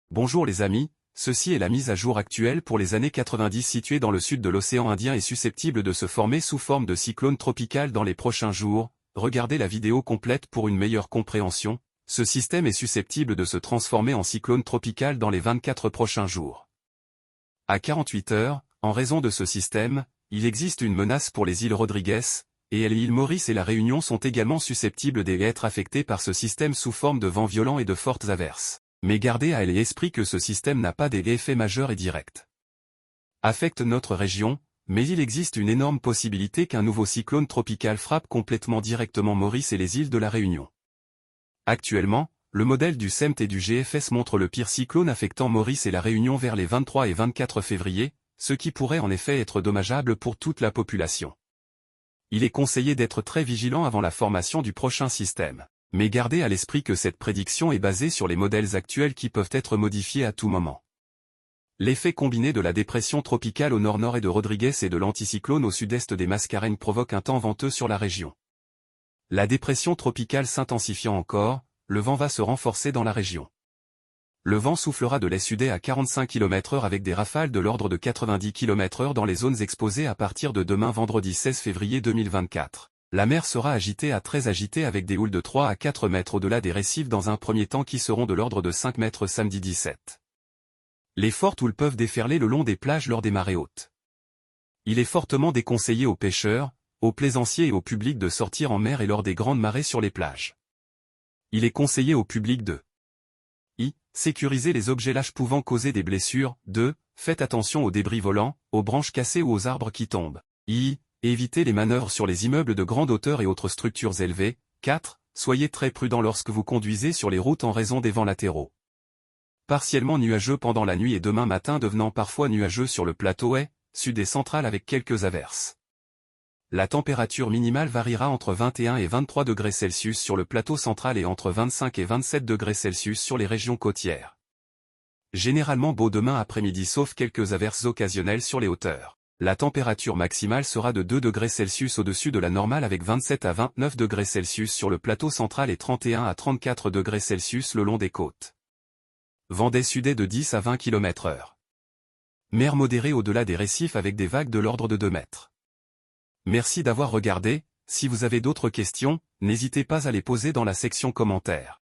Bonjour les amis, ceci est la mise à jour actuelle pour les années 90 située dans le sud de l'océan Indien et susceptible de se former sous forme de cyclone tropical dans les prochains jours. Regardez la vidéo complète pour une meilleure compréhension. Ce système est susceptible de se transformer en cyclone tropical dans les 24 prochains jours. À 48 heures, en raison de ce système, il existe une menace pour les îles Rodrigues, et l'île Maurice et la Réunion sont également susceptibles d'être affectés par ce système sous forme de vents violents et de fortes averses. Mais gardez à l'esprit que ce système n'a pas d'effet majeur et direct. Affecte notre région, mais il existe une énorme possibilité qu'un nouveau cyclone tropical frappe complètement directement Maurice et les îles de la Réunion. Actuellement, le modèle du CEMT et du GFS montre le pire cyclone affectant Maurice et la Réunion vers les 23 et 24 février, ce qui pourrait en effet être dommageable pour toute la population. Il est conseillé d'être très vigilant avant la formation du prochain système. Mais gardez à l'esprit que cette prédiction est basée sur les modèles actuels qui peuvent être modifiés à tout moment. L'effet combiné de la dépression tropicale au nord-nord et de Rodrigues et de l'anticyclone au sud-est des Mascareignes provoque un temps venteux sur la région. La dépression tropicale s'intensifiant encore, le vent va se renforcer dans la région. Le vent soufflera de l'est-sud-est à 45 km/h avec des rafales de l'ordre de 90 km/h dans les zones exposées à partir de demain vendredi 16 février 2024. La mer sera très agitée avec des houles de 3 à 4 mètres au-delà des récifs dans un premier temps qui seront de l'ordre de 5 mètres samedi 17. Les fortes houles peuvent déferler le long des plages lors des marées hautes. Il est fortement déconseillé aux pêcheurs, aux plaisanciers et au public de sortir en mer et lors des grandes marées sur les plages. Il est conseillé au public de sécuriser les objets lâches pouvant causer des blessures. 2. Faites attention aux débris volants, aux branches cassées ou aux arbres qui tombent. Évitez les manœuvres sur les immeubles de grande hauteur et autres structures élevées. 4. Soyez très prudent lorsque vous conduisez sur les routes en raison des vents latéraux. Partiellement nuageux pendant la nuit et demain matin devenant parfois nuageux sur le plateau sud et central avec quelques averses. La température minimale variera entre 21 et 23 degrés Celsius sur le plateau central et entre 25 et 27 degrés Celsius sur les régions côtières. Généralement beau demain après-midi sauf quelques averses occasionnelles sur les hauteurs. La température maximale sera de 2 degrés Celsius au-dessus de la normale avec 27 à 29 degrés Celsius sur le plateau central et 31 à 34 degrés Celsius le long des côtes. Vent d'est-sud-est de 10 à 20 km/h. Mer modérée au-delà des récifs avec des vagues de l'ordre de 2 mètres. Merci d'avoir regardé, si vous avez d'autres questions, n'hésitez pas à les poser dans la section commentaires.